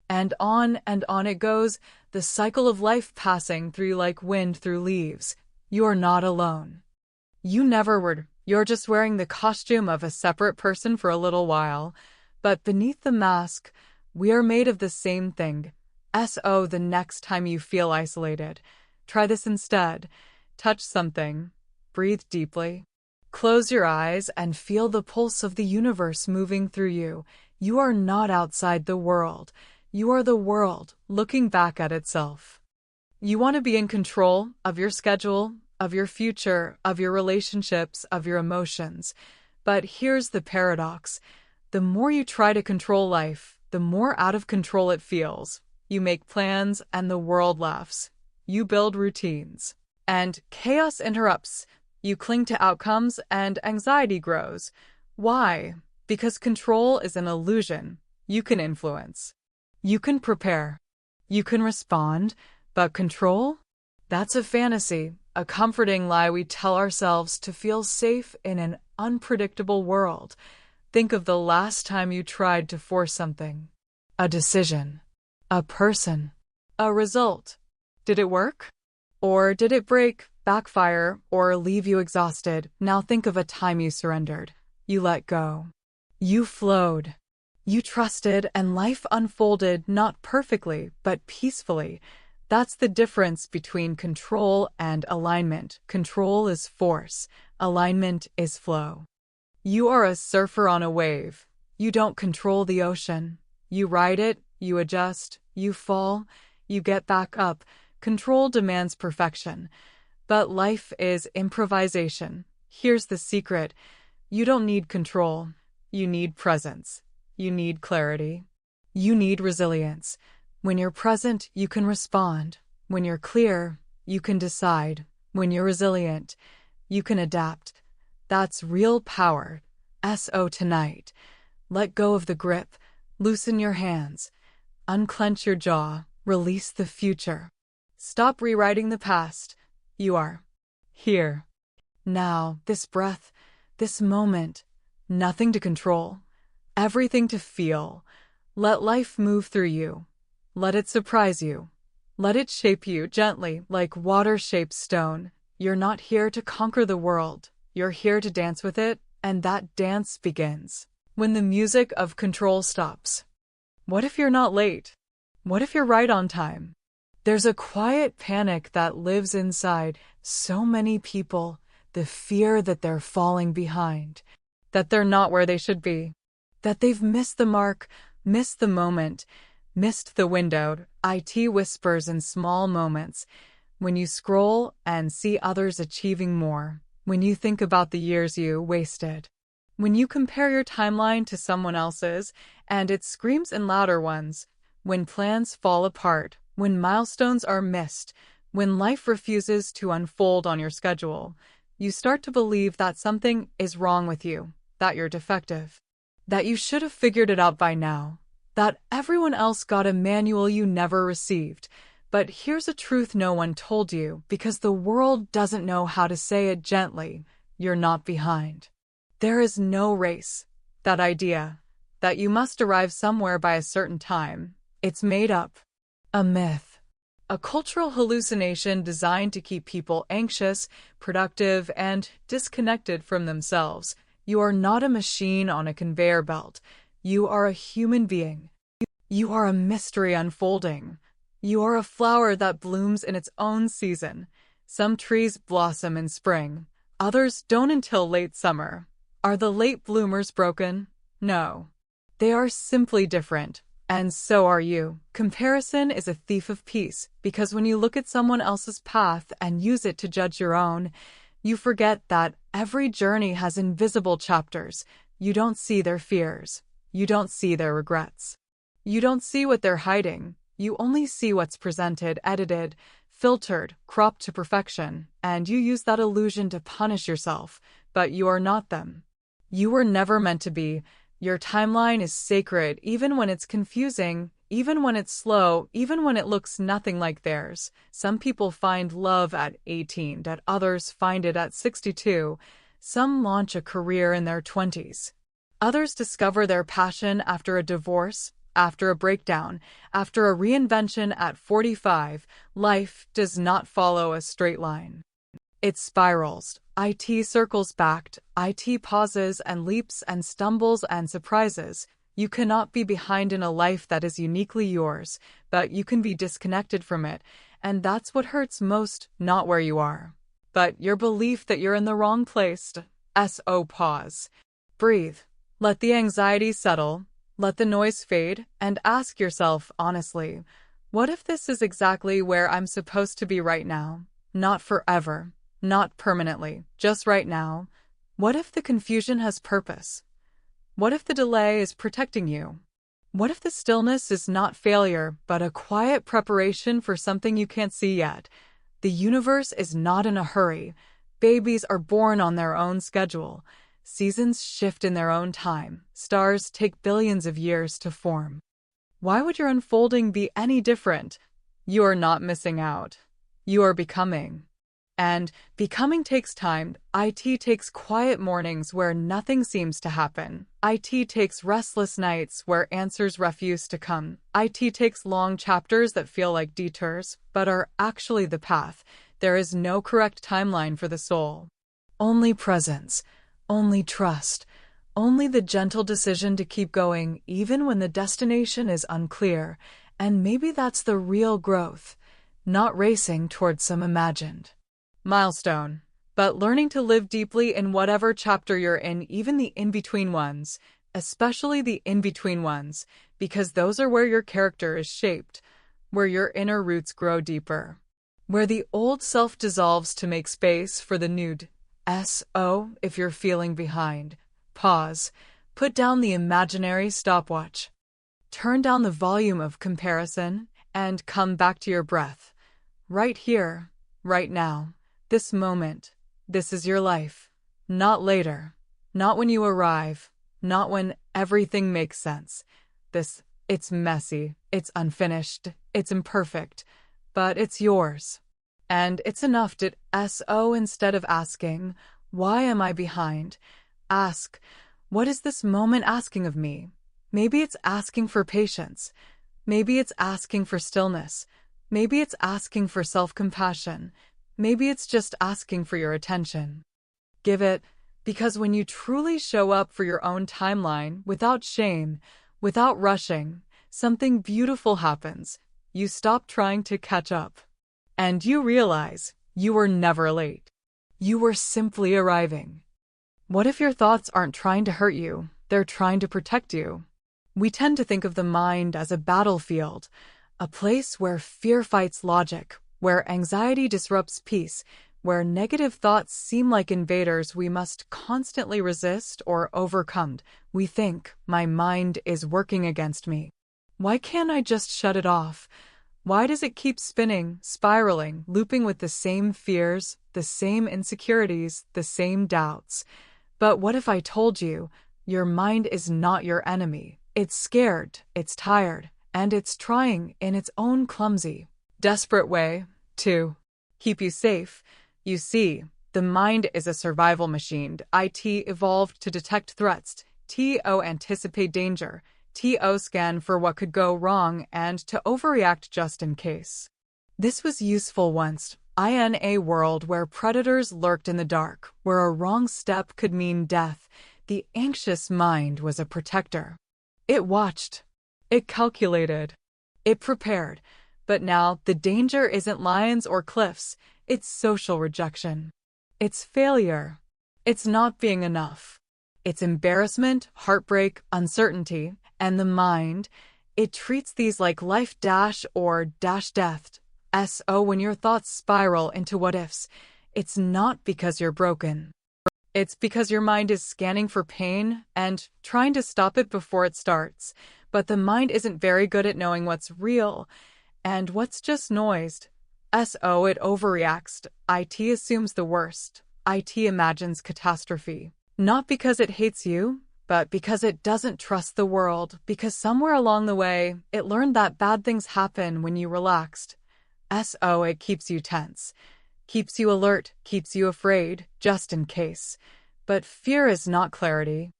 And on it goes, the cycle of life passing through like wind through leaves. You are not alone. You never were. You're just wearing the costume of a separate person for a little while, but beneath the mask, we are made of the same thing. So the next time you feel isolated, try this instead. Touch something, breathe deeply, close your eyes and feel the pulse of the universe moving through you. You are not outside the world. You are the world looking back at itself. You want to be in control of your schedule, of your future, of your relationships, of your emotions. But here's the paradox. The more you try to control life, the more out of control it feels. You make plans and the world laughs. You build routines, and chaos interrupts. You cling to outcomes and anxiety grows. Why? Because control is an illusion. You can influence. You can prepare. You can respond. But control? That's a fantasy, a comforting lie we tell ourselves to feel safe in an unpredictable world. Think of the last time you tried to force something. A decision. A person. A result. Did it work? Or did it break, backfire, or leave you exhausted? Now think of a time you surrendered. You let go. You flowed. You trusted, and life unfolded not perfectly, but peacefully. That's the difference between control and alignment. Control is force. Alignment is flow. You are a surfer on a wave. You don't control the ocean. You ride it, you adjust, you fall, you get back up. Control demands perfection. But life is improvisation. Here's the secret. You don't need control. You need presence. You need clarity. You need resilience. When you're present, you can respond. When you're clear, you can decide. When you're resilient, you can adapt. That's real power. So tonight, let go of the grip. Loosen your hands. Unclench your jaw. Release the future. Stop rewriting the past. You are here. Now, this breath, this moment, nothing to control, everything to feel. Let life move through you. Let it surprise you. Let it shape you gently like water shapes stone. You're not here to conquer the world. You're here to dance with it, and that dance begins when the music of control stops. What if you're not late? What if you're right on time? There's a quiet panic that lives inside so many people, the fear that they're falling behind, that they're not where they should be, that they've missed the mark, missed the moment, missed the window. It whispers in small moments. When you scroll and see others achieving more, when you think about the years you wasted, when you compare your timeline to someone else's, and it screams in louder ones, when plans fall apart, when milestones are missed, when life refuses to unfold on your schedule, you start to believe that something is wrong with you, that you're defective, that you should have figured it out by now, that everyone else got a manual you never received. But here's a truth no one told you, because the world doesn't know how to say it gently. You're not behind. There is no race. That idea, that you must arrive somewhere by a certain time, it's made up. A myth. A cultural hallucination designed to keep people anxious, productive, and disconnected from themselves. You are not a machine on a conveyor belt. You are a human being. You are a mystery unfolding. You are a flower that blooms in its own season. Some trees blossom in spring. Others don't until late summer. Are the late bloomers broken? No. They are simply different. And so are you. Comparison is a thief of peace, because when you look at someone else's path and use it to judge your own, you forget that every journey has invisible chapters. You don't see their fears. You don't see their regrets. You don't see what they're hiding. You only see what's presented, edited, filtered, cropped to perfection, and you use that illusion to punish yourself, but you are not them. You were never meant to be. Your timeline is sacred, even when it's confusing, even when it's slow, even when it looks nothing like theirs. Some people find love at 18, that others find it at 62. Some launch a career in their 20s. Others discover their passion after a divorce, after a breakdown, after a reinvention at 45. Life does not follow a straight line. It spirals. IT circles back. IT pauses and leaps and stumbles and surprises. You cannot be behind in a life that is uniquely yours, but you can be disconnected from it. And that's what hurts most, not where you are, but your belief that you're in the wrong place. Pause. Breathe. Let the anxiety settle. Let the noise fade, and ask yourself honestly, what if this is exactly where I'm supposed to be right now? Not forever, not permanently, just right now. What if the confusion has purpose? What if the delay is protecting you? What if the stillness is not failure, but a quiet preparation for something you can't see yet? The universe is not in a hurry. Babies are born on their own schedule. Seasons shift in their own time. Stars take billions of years to form. Why would your unfolding be any different? You are not missing out. You are becoming. And becoming takes time. IT takes quiet mornings where nothing seems to happen. IT takes restless nights where answers refuse to come. IT takes long chapters that feel like detours, but are actually the path. There is no correct timeline for the soul. Only presence, only trust, only the gentle decision to keep going even when the destination is unclear. And maybe that's the real growth, not racing towards some imagined milestone, but learning to live deeply in whatever chapter you're in, even the in-between ones, especially the in-between ones, because those are where your character is shaped, where your inner roots grow deeper, where the old self dissolves to make space for the new. If you're feeling behind, pause, put down the imaginary stopwatch, turn down the volume of comparison, and come back to your breath. Right here, right now. This moment, this is your life. Not later. Not when you arrive. Not when everything makes sense. It's messy. It's unfinished. It's imperfect. But it's yours. And it's enough to instead of asking, why am I behind? Ask, what is this moment asking of me? Maybe it's asking for patience. Maybe it's asking for stillness. Maybe it's asking for self-compassion. Maybe it's just asking for your attention. Give it, because when you truly show up for your own timeline, without shame, without rushing, something beautiful happens. You stop trying to catch up. And you realize you were never late. You were simply arriving. What if your thoughts aren't trying to hurt you? They're trying to protect you. We tend to think of the mind as a battlefield, a place where fear fights logic, where anxiety disrupts peace, where negative thoughts seem like invaders we must constantly resist or overcome. We think, my mind is working against me. Why can't I just shut it off? Why does it keep spinning, spiraling, looping with the same fears, the same insecurities, the same doubts? But what if I told you, your mind is not your enemy? It's scared, it's tired, and it's trying in its own clumsy, desperate way to keep you safe. You see, the mind is a survival machine. IT evolved to detect threats, anticipate danger, scan for what could go wrong, and to overreact just in case. This was useful once, in a world where predators lurked in the dark, where a wrong step could mean death. The anxious mind was a protector. It watched. It calculated. It prepared. But now, the danger isn't lions or cliffs, it's social rejection. It's failure. It's not being enough. It's embarrassment, heartbreak, uncertainty, and the mind, it treats these like life or death. When your thoughts spiral into what ifs, it's not because you're broken. It's because your mind is scanning for pain and trying to stop it before it starts. But the mind isn't very good at knowing what's real and what's just noise. It overreacts. IT assumes the worst. IT imagines catastrophe. Not because it hates you, but because it doesn't trust the world, because somewhere along the way, it learned that bad things happen when you relaxed. It keeps you tense, keeps you alert, keeps you afraid, just in case. But fear is not clarity,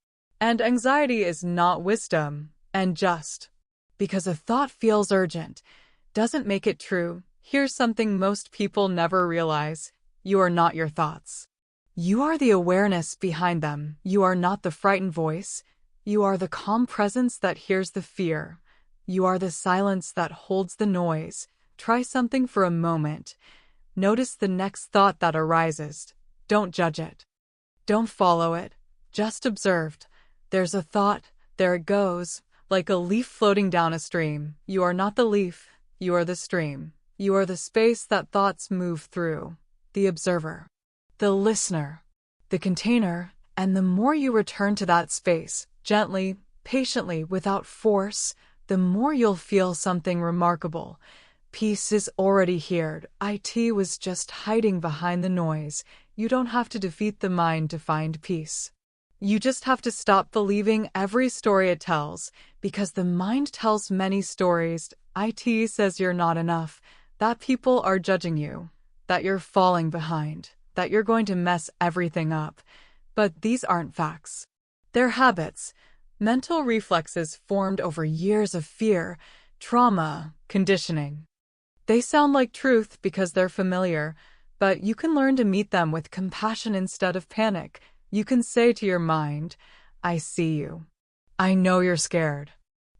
and anxiety is not wisdom, and just because a thought feels urgent doesn't make it true. Here's something most people never realize. You are not your thoughts. You are the awareness behind them. You are not the frightened voice. You are the calm presence that hears the fear. You are the silence that holds the noise. Try something for a moment. Notice the next thought that arises. Don't judge it. Don't follow it. Just observe. There's a thought. There it goes. Like a leaf floating down a stream. You are not the leaf. You are the stream. You are the space that thoughts move through. The observer. The listener. The container. And the more you return to that space, gently, patiently, without force, the more you'll feel something remarkable. Peace is already here. It was just hiding behind the noise. You don't have to defeat the mind to find peace. You just have to stop believing every story it tells, because the mind tells many stories. It says you're not enough, that people are judging you, that you're falling behind, that you're going to mess everything up. But these aren't facts. They're habits, mental reflexes formed over years of fear, trauma, conditioning. They sound like truth because they're familiar, but you can learn to meet them with compassion instead of panic. You can say to your mind, I see you. I know you're scared,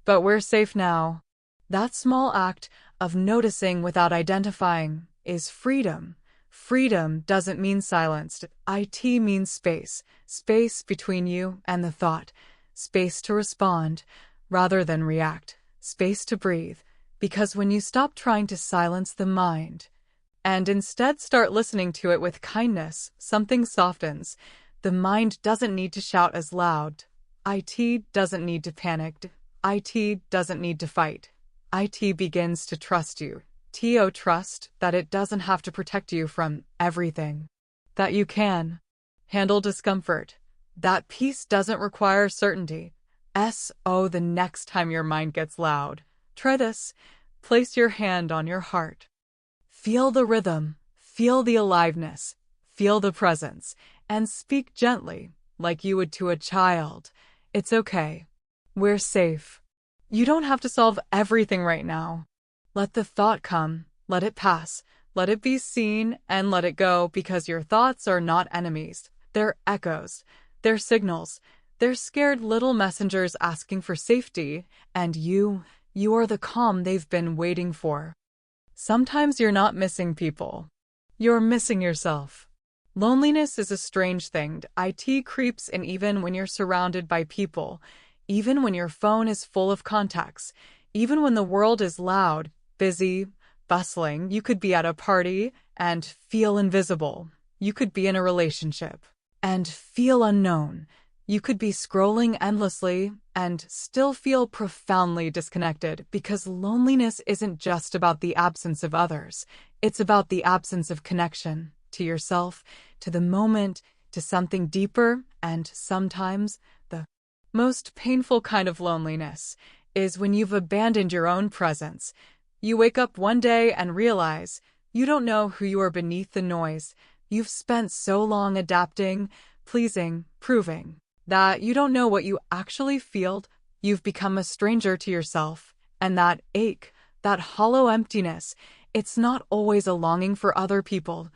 but we're safe now. That small act of noticing without identifying is freedom. Freedom doesn't mean silenced. It means space. Space between you and the thought. Space to respond rather than react. Space to breathe. Because when you stop trying to silence the mind and instead start listening to it with kindness, something softens. The mind doesn't need to shout as loud. It doesn't need to panic. It doesn't need to fight. It begins to trust you. Trust that it doesn't have to protect you from everything. That you can handle discomfort. That peace doesn't require certainty. The next time your mind gets loud, try this. Place your hand on your heart. Feel the rhythm. Feel the aliveness. Feel the presence. And speak gently, like you would to a child. It's okay. We're safe. You don't have to solve everything right now. Let the thought come. Let it pass. Let it be seen and let it go, because your thoughts are not enemies. They're echoes. They're signals. They're scared little messengers asking for safety, and you are the calm they've been waiting for. Sometimes you're not missing people. You're missing yourself. Loneliness is a strange thing. It creeps in even when you're surrounded by people, even when your phone is full of contacts, even when the world is loud, busy, bustling. You could be at a party and feel invisible. You could be in a relationship and feel unknown. You could be scrolling endlessly and still feel profoundly disconnected, because loneliness isn't just about the absence of others. It's about the absence of connection to yourself, to the moment, to something deeper. And sometimes the most painful kind of loneliness is when you've abandoned your own presence. You wake up one day and realize you don't know who you are beneath the noise. You've spent so long adapting, pleasing, proving that you don't know what you actually feel. You've become a stranger to yourself. And that ache, that hollow emptiness, it's not always a longing for other people.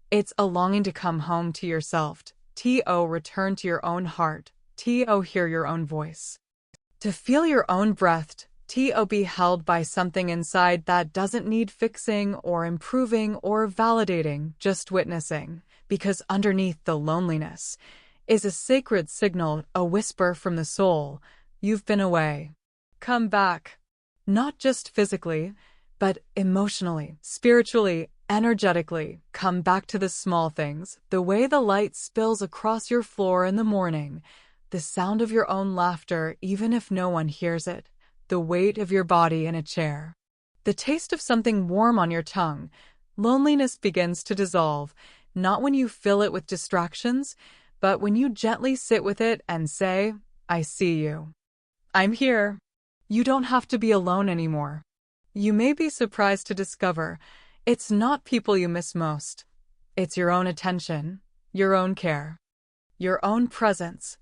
It's a longing to come home to yourself. Return to your own heart. Hear your own voice. To feel your own breath. Be held by something inside that doesn't need fixing or improving or validating, just witnessing. Because underneath the loneliness is a sacred signal, a whisper from the soul. You've been away. Come back. Not just physically, but emotionally, spiritually, energetically. Come back to the small things, the way the light spills across your floor in the morning, the sound of your own laughter even if no one hears it, the weight of your body in a chair, the taste of something warm on your tongue. Loneliness begins to dissolve, not when you fill it with distractions, but when you gently sit with it and say, I see you. I'm here. You don't have to be alone anymore. You may be surprised to discover it's not people you miss most. It's your own attention, your own care, your own presence.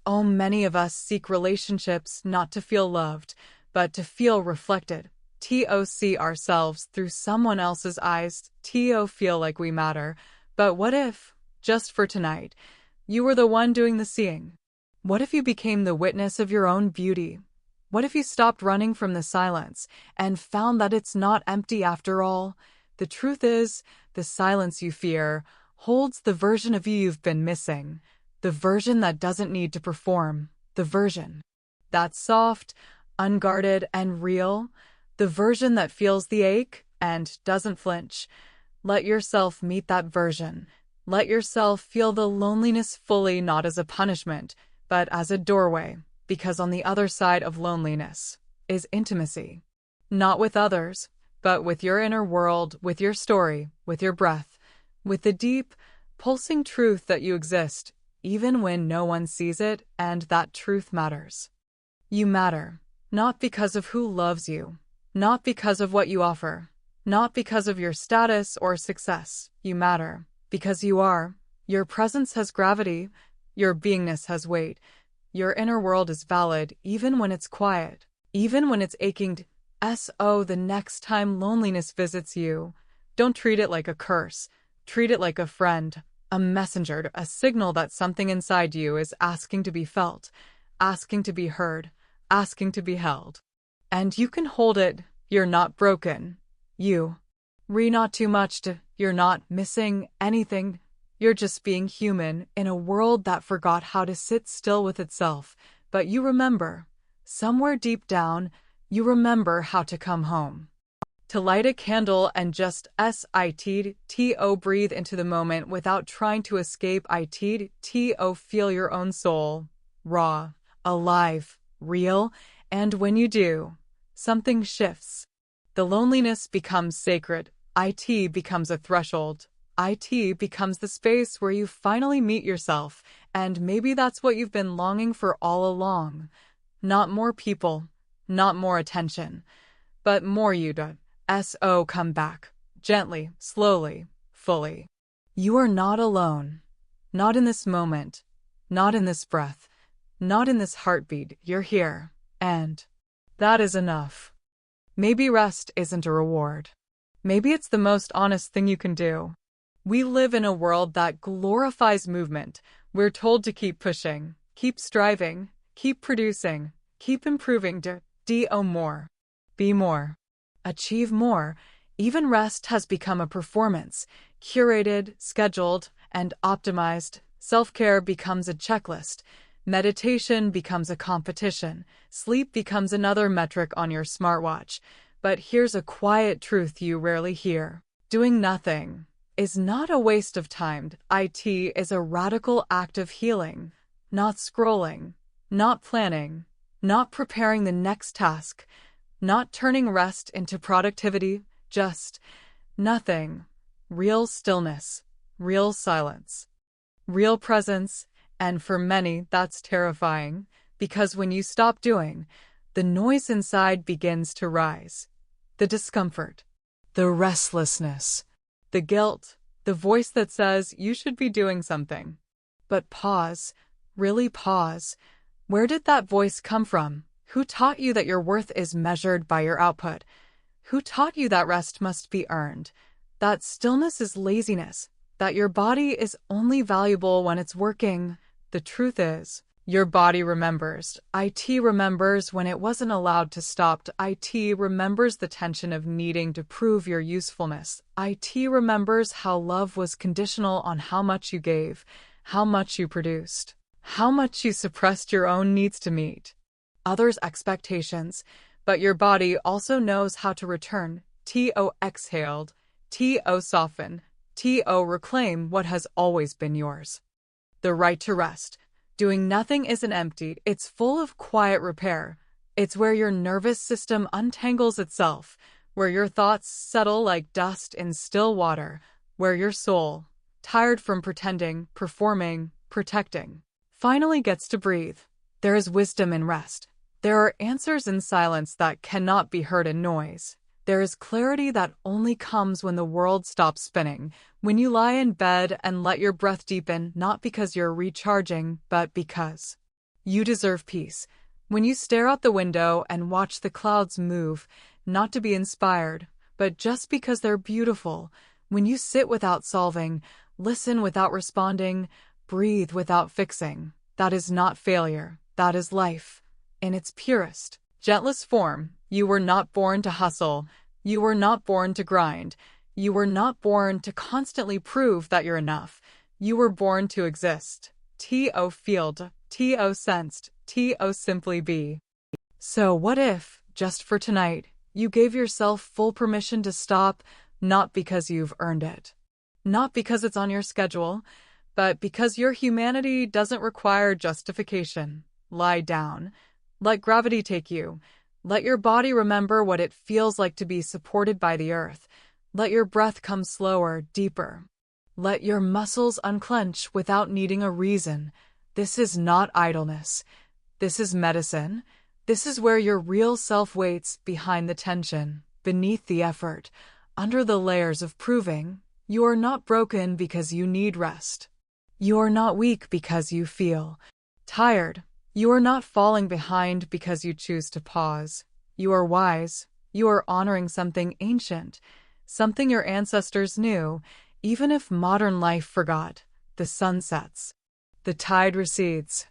Many of us seek relationships not to feel loved, but to feel reflected. See ourselves through someone else's eyes. Feel like we matter. But what if, just for tonight, you were the one doing the seeing? What if you became the witness of your own beauty? What if you stopped running from the silence and found that it's not empty after all? The truth is, the silence you fear holds the version of you you've been missing, the version that doesn't need to perform, the version that's soft, unguarded, and real, the version that feels the ache and doesn't flinch. Let yourself meet that version. Let yourself feel the loneliness fully, not as a punishment, but as a doorway, because on the other side of loneliness is intimacy. Not with others, but with your inner world, with your story, with your breath, with the deep, pulsing truth that you exist, even when no one sees it, and that truth matters. You matter, not because of who loves you, not because of what you offer, not because of your status or success. You matter because you are. Your presence has gravity, your beingness has weight, your inner world is valid even when it's quiet, even when it's aching. The next time loneliness visits you, don't treat it like a curse. Treat it like a friend, a messenger, a signal that something inside you is asking to be felt, asking to be heard, asking to be held. And you can hold it. You're not broken. Not too much to, you're not missing anything. You're just being human in a world that forgot how to sit still with itself. But you remember, somewhere deep down, you remember how to come home. To light a candle and just breathe into the moment without trying to escape. Feel your own soul, raw, alive, real, and when you do, something shifts. The loneliness becomes sacred. It becomes a threshold. It becomes the space where you finally meet yourself, and maybe that's what you've been longing for all along. Not more people, not more attention, but more you to come back, gently, slowly, fully. You are not alone. Not in this moment, not in this breath, not in this heartbeat. You're here, and that is enough. Maybe rest isn't a reward. Maybe it's the most honest thing you can do. We live in a world that glorifies movement. We're told to keep pushing, keep striving, keep producing, keep improving, do more, be more, achieve more. Even rest has become a performance, curated, scheduled, and optimized. Self-care becomes a checklist. Meditation becomes a competition. Sleep becomes another metric on your smartwatch. But here's a quiet truth you rarely hear. Doing nothing is not a waste of time. It is a radical act of healing. Not scrolling, not planning, not preparing the next task, not turning rest into productivity, just nothing. Real stillness, real silence, real presence, and for many that's terrifying, because when you stop doing, the noise inside begins to rise. The discomfort, the restlessness, the guilt, the voice that says you should be doing something. But pause, really pause. Where did that voice come from? Who taught you that your worth is measured by your output? Who taught you that rest must be earned? That stillness is laziness? That your body is only valuable when it's working? The truth is, your body remembers. It remembers when it wasn't allowed to stop. It remembers the tension of needing to prove your usefulness. It remembers how love was conditional on how much you gave, how much you produced, how much you suppressed your own needs to meet others' expectations. But your body also knows how to return. Exhaled. Soften. Reclaim what has always been yours. The right to rest. Doing nothing isn't empty, it's full of quiet repair. It's where your nervous system untangles itself, where your thoughts settle like dust in still water, where your soul, tired from pretending, performing, protecting, finally gets to breathe. There is wisdom in rest. There are answers in silence that cannot be heard in noise. There is clarity that only comes when the world stops spinning, when you lie in bed and let your breath deepen, not because you're recharging, but because you deserve peace. When you stare out the window and watch the clouds move, not to be inspired, but just because they're beautiful. When you sit without solving, Listen without responding. Breathe without fixing. That is not failure. That is life. In its purest, gentlest form. You were not born to hustle. You were not born to grind. You were not born to constantly prove that you're enough. You were born to exist. T.O. Field. T.O. Sensed. T.O. Simply Be. So what if, just for tonight, you gave yourself full permission to stop, not because you've earned it, not because it's on your schedule, but because your humanity doesn't require justification. Lie down. Let gravity take you. Let your body remember what it feels like to be supported by the earth. Let your breath come slower, deeper. Let your muscles unclench without needing a reason. This is not idleness. This is medicine. This is where your real self waits, behind the tension, beneath the effort, under the layers of proving. You are not broken because you need rest. You are not weak because you feel tired. You are not falling behind because you choose to pause. You are wise. You are honoring something ancient, something your ancestors knew, even if modern life forgot. The sun sets. The tide recedes.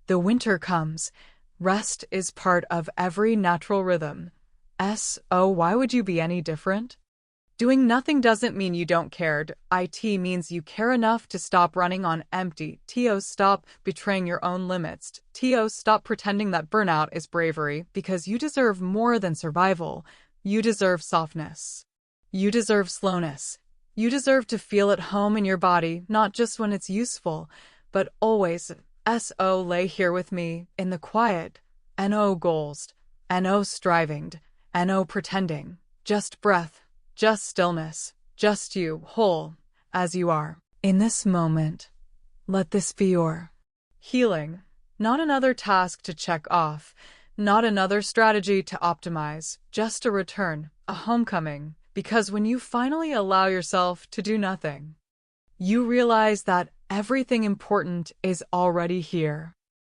The winter comes. Rest is part of every natural rhythm. Why would you be any different? Doing nothing doesn't mean you don't care. It means you care enough to stop running on empty. Stop betraying your own limits. Stop pretending that burnout is bravery, because you deserve more than survival. You deserve softness. You deserve slowness. You deserve to feel at home in your body, not just when it's useful, but always. Lay here with me, in the quiet. No goals. No striving. No pretending. Just breath. Just stillness. Just you, whole, as you are. In this moment, let this be your healing. Not another task to check off. Not another strategy to optimize. Just a return, a homecoming. Because when you finally allow yourself to do nothing, you realize that everything important is already here.